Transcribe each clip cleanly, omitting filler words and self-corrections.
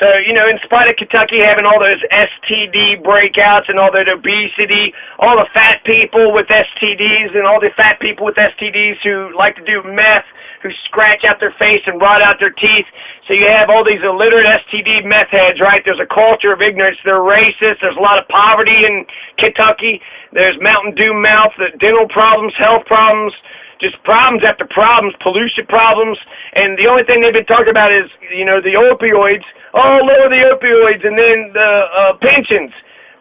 So, in spite of Kentucky having all those STD breakouts and all that obesity, all the fat people with STDs and all the fat people with STDs who like to do meth, who scratch out their face and rot out their teeth. So you have all these illiterate STD meth heads, right? There's a culture of ignorance. They're racist. There's a lot of poverty in Kentucky. There's Mountain Dew mouth, dental problems, health problems, just problems after problems, pollution problems, and the only thing they've been talking about is, the opioids. Oh, lower the opioids, and then the pensions.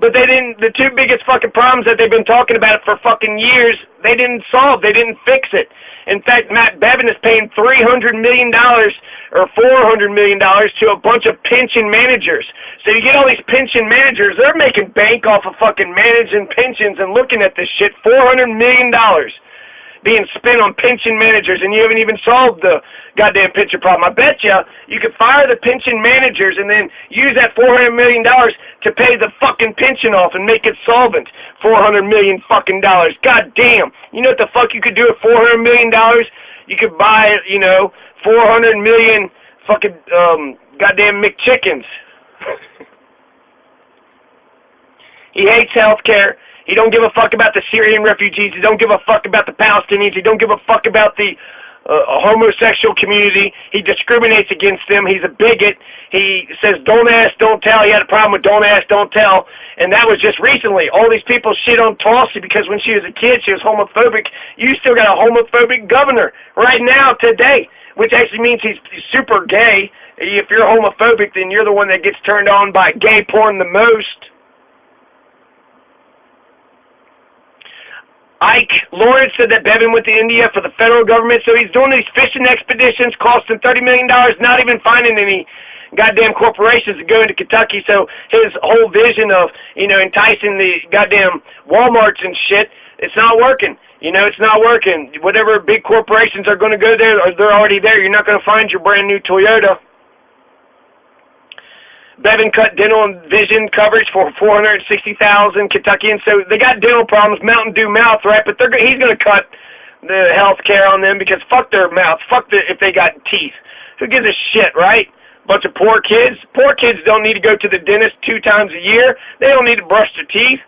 But the two biggest fucking problems that they've been talking about for fucking years, they didn't solve. They didn't fix it. In fact, Matt Bevin is paying $300 million or $400 million to a bunch of pension managers. So you get all these pension managers, they're making bank off of fucking managing pensions and looking at this shit, $400 million. Being spent on pension managers, and you haven't even solved the goddamn pension problem. I bet you could fire the pension managers and then use that $400 million to pay the fucking pension off and make it solvent. $400 million fucking dollars. God damn. You know what the fuck you could do with $400 million? You could buy, 400 million fucking goddamn McChickens. He hates health care. He don't give a fuck about the Syrian refugees. He don't give a fuck about the Palestinians. He don't give a fuck about the homosexual community. He discriminates against them. He's a bigot. He says, don't ask, don't tell. He had a problem with don't ask, don't tell. And that was just recently. All these people shit on Tulsi because when she was a kid, she was homophobic. You still got a homophobic governor right now, today, which actually means he's super gay. If you're homophobic, then you're the one that gets turned on by gay porn the most. Ike Lawrence said that Bevin went to India for the federal government, so he's doing these fishing expeditions costing $30 million, not even finding any goddamn corporations to go into Kentucky. So his whole vision of, enticing the goddamn Walmarts and shit, it's not working. It's not working. Whatever big corporations are going to go there, they're already there. You're not going to find your brand new Toyota. Bevin cut dental and vision coverage for 460,000 Kentuckians. So they got dental problems, Mountain Dew mouth, right? But he's going to cut the health care on them because fuck their mouth. If they got teeth. Who gives a shit, right? Bunch of poor kids. Poor kids don't need to go to the dentist 2 times a year. They don't need to brush their teeth.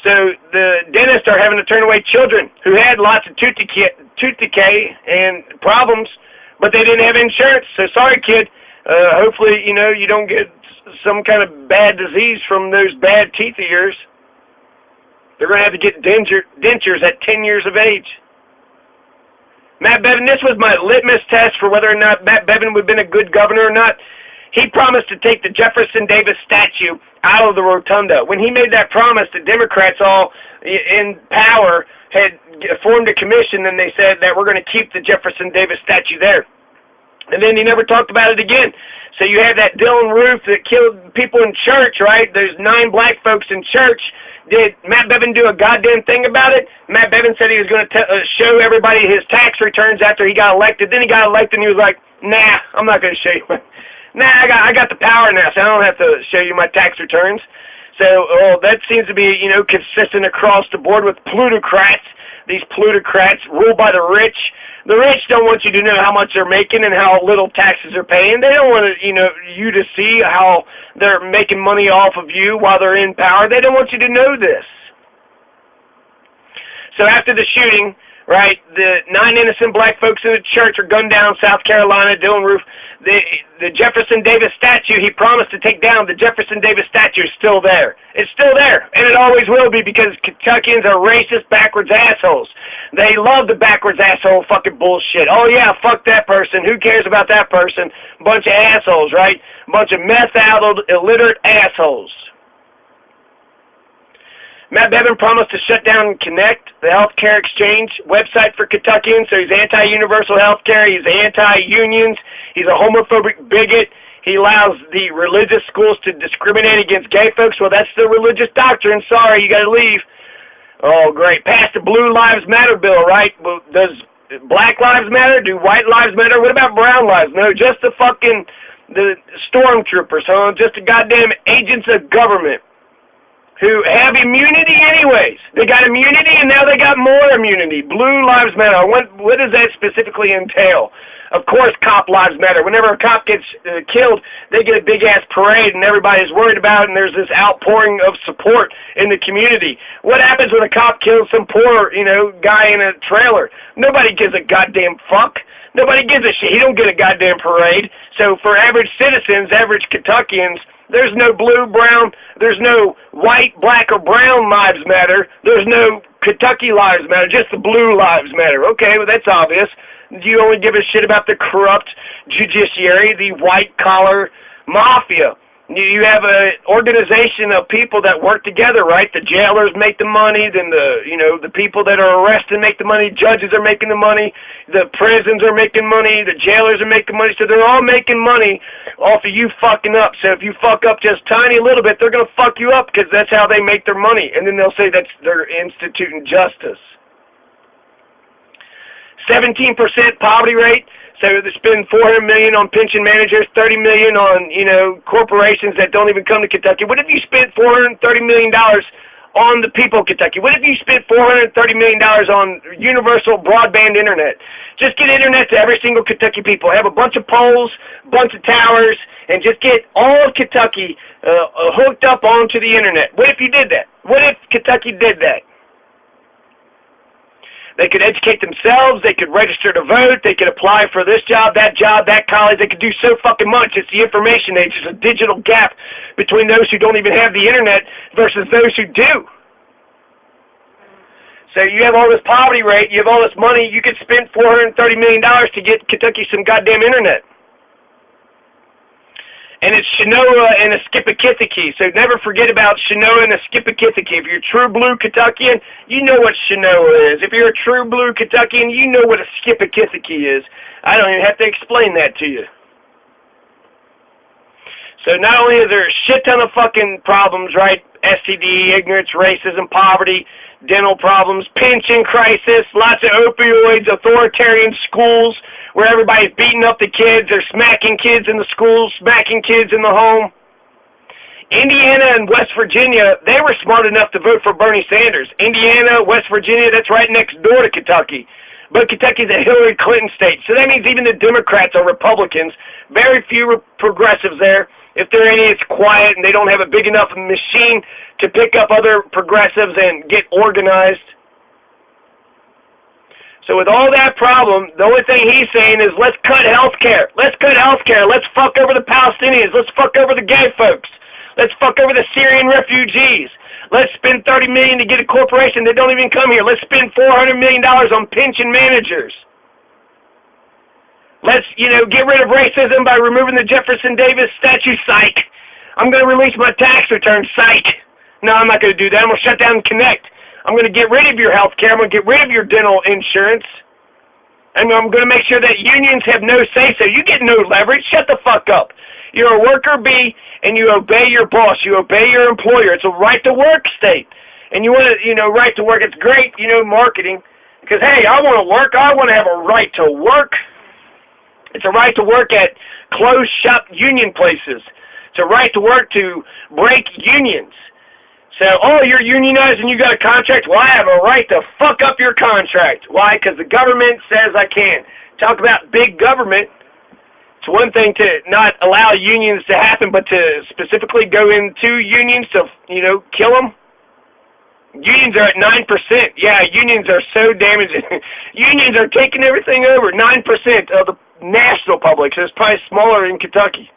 So the dentists are having to turn away children who had lots of tooth decay and problems, but they didn't have insurance. So sorry, kid. Hopefully, you don't get some kind of bad disease from those bad teeth of yours. They're going to have to get dentures at 10 years of age. Matt Bevin, this was my litmus test for whether or not Matt Bevin would have been a good governor or not. He promised to take the Jefferson Davis statue out of the rotunda. When he made that promise, the Democrats all in power had formed a commission, and they said that we're going to keep the Jefferson Davis statue there. And then he never talked about it again. So you have that Dylan Roof that killed people in church, right? There's 9 black folks in church. Did Matt Bevin do a goddamn thing about it? Matt Bevin said he was going to show everybody his tax returns after he got elected. Then he got elected and he was like, nah, I'm not going to show you. Nah, I got the power now, so I don't have to show you my tax returns. So that seems to be, consistent across the board with plutocrats. These plutocrats ruled by the rich. The rich don't want you to know how much they're making and how little taxes they're paying. They don't want you to see how they're making money off of you while they're in power. They don't want you to know this. So after the shooting, right, the 9 innocent black folks in the church are gunned down, South Carolina, Dylan Roof. The Jefferson Davis statue, he promised to take down. The Jefferson Davis statue is still there. It's still there, and it always will be, because Kentuckians are racist, backwards assholes. They love the backwards asshole fucking bullshit. Oh, yeah, fuck that person. Who cares about that person? Bunch of assholes, right? Bunch of meth-addled, illiterate assholes. Matt Bevin promised to shut down Connect, the health care exchange website for Kentuckians. So he's anti-universal health care. He's anti-unions. He's a homophobic bigot. He allows the religious schools to discriminate against gay folks. Well, that's the religious doctrine. Sorry, you got to leave. Oh, great. Passed the Blue Lives Matter bill, right? Well, does Black Lives Matter? Do White Lives Matter? What about Brown Lives? No, just the stormtroopers, huh? Just the goddamn agents of government. who have immunity anyways. They got immunity, and now they got more immunity. Blue Lives Matter. What does that specifically entail? Of course, cop lives matter. Whenever a cop gets killed, they get a big-ass parade, and everybody's worried about it, and there's this outpouring of support in the community. What happens when a cop kills some poor, guy in a trailer? Nobody gives a goddamn fuck. Nobody gives a shit. He don't get a goddamn parade. So for average citizens, average Kentuckians, there's no blue, brown, there's no white, black, or brown lives matter. There's no Kentucky lives matter, just the blue lives matter. Okay, well, that's obvious. Do you only give a shit about the corrupt judiciary, the white-collar mafia? You have an organization of people that work together, right? The jailers make the money, then the people that are arrested make the money, judges are making the money, the prisons are making money, the jailers are making money, so they're all making money off of you fucking up. So if you fuck up just tiny little bit, they're going to fuck you up because that's how they make their money, and then they'll say that's they're instituting justice. 17% poverty rate. So they spend $400 million on pension managers, $30 million on, corporations that don't even come to Kentucky. What if you spent $430 million on the people of Kentucky? What if you spent $430 million on universal broadband internet? Just get internet to every single Kentucky people. Have a bunch of poles, a bunch of towers, and just get all of Kentucky hooked up onto the internet. What if you did that? What if Kentucky did that? They could educate themselves, they could register to vote, they could apply for this job, that college, they could do so fucking much. It's the information age. There's a digital gap between those who don't even have the internet versus those who do. So you have all this poverty rate, you have all this money, you could spend $430 million to get Kentucky some goddamn internet. And it's Shinoa and a Skippakithiki. So never forget about Shinoa and a Skippakithiki. If you're a true blue Kentuckian, you know what Shinoa is. If you're a true blue Kentuckian, you know what a Skippakithiki is. I don't even have to explain that to you. So not only is there a shit ton of fucking problems, right? STD, ignorance, racism, poverty, dental problems, pension crisis, lots of opioids, authoritarian schools where everybody's beating up the kids, they're smacking kids in the schools, smacking kids in the home. Indiana and West Virginia, they were smart enough to vote for Bernie Sanders. Indiana, West Virginia, that's right next door to Kentucky. But Kentucky's a Hillary Clinton state, so that means even the Democrats are Republicans. Very few progressives there. If they're any, it's quiet, and they don't have a big enough machine to pick up other progressives and get organized. So with all that problem, the only thing he's saying is let's cut health care. Let's cut health care. Let's fuck over the Palestinians. Let's fuck over the gay folks. Let's fuck over the Syrian refugees. Let's spend $30 million to get a corporation that don't even come here. Let's spend $400 million on pension managers. Let's, get rid of racism by removing the Jefferson Davis statue, psych. I'm going to release my tax return, psych. No, I'm not going to do that. I'm going to shut down Connect. I'm going to get rid of your health care. I'm going to get rid of your dental insurance. And I'm going to make sure that unions have no say-so. You get no leverage. Shut the fuck up. You're a worker bee, and you obey your boss. You obey your employer. It's a right-to-work state. And you want to, right to work. It's great, marketing. Because, hey, I want to work. I want to have a right to work. It's a right to work at closed shop union places. It's a right to work to break unions. So, you're unionized and you got a contract? Well, I have a right to fuck up your contract. Why? Because the government says I can. Talk about big government. It's one thing to not allow unions to happen, but to specifically go into unions to, kill them. Unions are at 9%. Yeah, unions are so damaging. Unions are taking everything over. 9% of the national public, so it's probably smaller in Kentucky.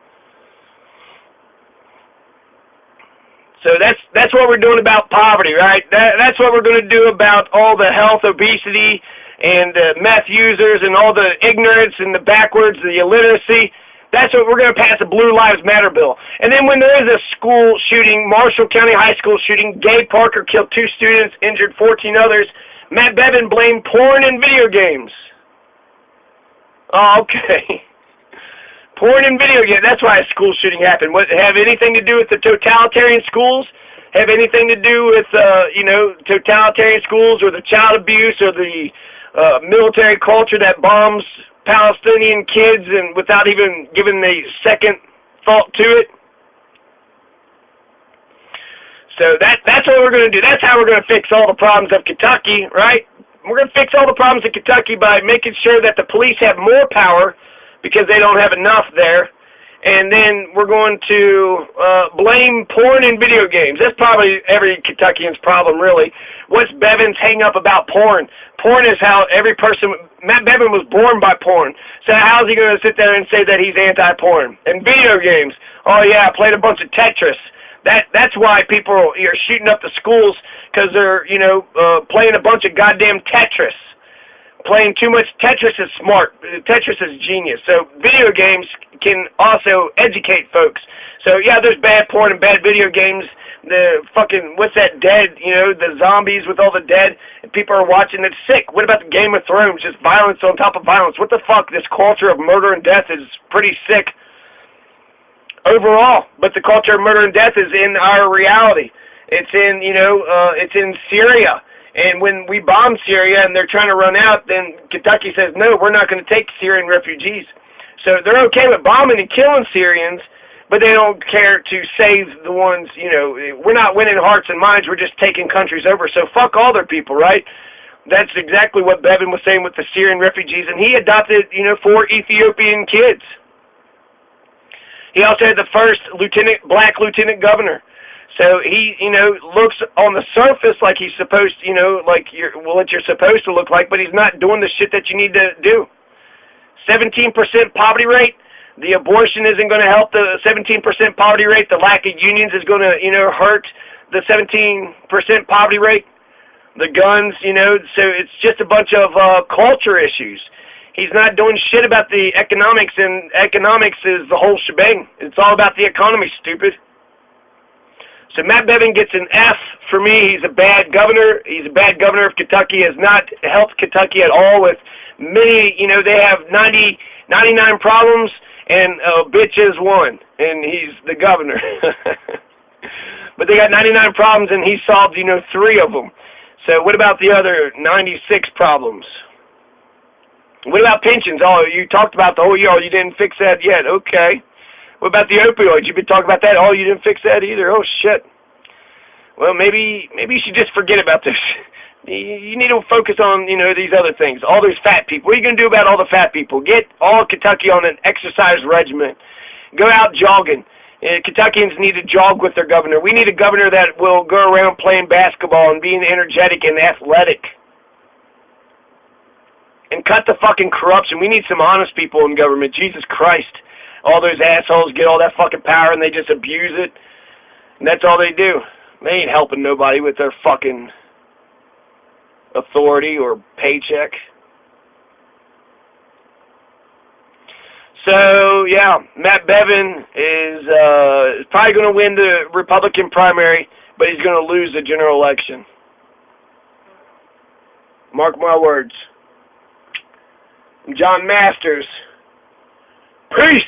So that's what we're doing about poverty, right? That's what we're going to do about all the health, obesity, and meth users, and all the ignorance and the backwards, the illiteracy. That's what we're going to pass a Blue Lives Matter bill. And then when there is a school shooting, Marshall County High School shooting, Gay Parker killed 2 students, injured 14 others, Matt Bevin blamed porn and video games. Oh, okay. Porn and video games, that's why a school shooting happened. What, have anything to do with the totalitarian schools? Have anything to do with, totalitarian schools or the child abuse or the military culture that bombs Palestinian kids and without even giving a second thought to it? So that's what we're going to do. That's how we're going to fix all the problems of Kentucky, right? We're going to fix all the problems in Kentucky by making sure that the police have more power because they don't have enough there. And then we're going to blame porn and video games. That's probably every Kentuckian's problem, really. What's Bevin's hang-up about porn? Porn is how every person... Matt Bevin was born by porn. So how's he going to sit there and say that he's anti-porn? And video games. Oh, yeah, I played a bunch of Tetris. That's why people are shooting up the schools, because they're, playing a bunch of goddamn Tetris. Playing too much Tetris is smart. Tetris is genius. So video games can also educate folks. So, yeah, there's bad porn and bad video games. The fucking, what's that, dead, the zombies with all the dead, and people are watching. It's sick. What about the Game of Thrones? Just violence on top of violence. What the fuck? This culture of murder and death is pretty sick overall. But the culture of murder and death is in our reality. It's in, it's in Syria. And when we bomb Syria and they're trying to run out, then Kentucky says, no, we're not going to take Syrian refugees. So they're okay with bombing and killing Syrians, but they don't care to save the ones, we're not winning hearts and minds, we're just taking countries over. So fuck all their people, right? That's exactly what Bevin was saying with the Syrian refugees. And he adopted, 4 Ethiopian kids. He also had the first black lieutenant governor. So he, looks on the surface like he's supposed to, like what you're supposed to look like, but he's not doing the shit that you need to do. 17% poverty rate. The abortion isn't going to help the 17% poverty rate. The lack of unions is going to, hurt the 17% poverty rate. The guns, so it's just a bunch of culture issues. He's not doing shit about the economics, and economics is the whole shebang. It's all about the economy, stupid. So Matt Bevin gets an F for me. He's a bad governor. He's a bad governor of Kentucky. Has not helped Kentucky at all with many, they have 99 problems, and a bitch is one, and he's the governor. But they got 99 problems, and he solved, 3 of them. So what about the other 96 problems? What about pensions? Oh, you talked about the whole year. Oh, you didn't fix that yet. Okay. What about the opioids? You've been talking about that. Oh, you didn't fix that either. Oh, shit. Well, maybe you should just forget about this. You need to focus on, these other things. All those fat people. What are you going to do about all the fat people? Get all Kentucky on an exercise regimen. Go out jogging. Kentuckians need to jog with their governor. We need a governor that will go around playing basketball and being energetic and athletic. And cut the fucking corruption. We need some honest people in government. Jesus Christ. All those assholes get all that fucking power and they just abuse it. And that's all they do. They ain't helping nobody with their fucking authority or paycheck. So, yeah, Matt Bevin is probably going to win the Republican primary, but he's going to lose the general election. Mark my words. I'm John Masters. Peace!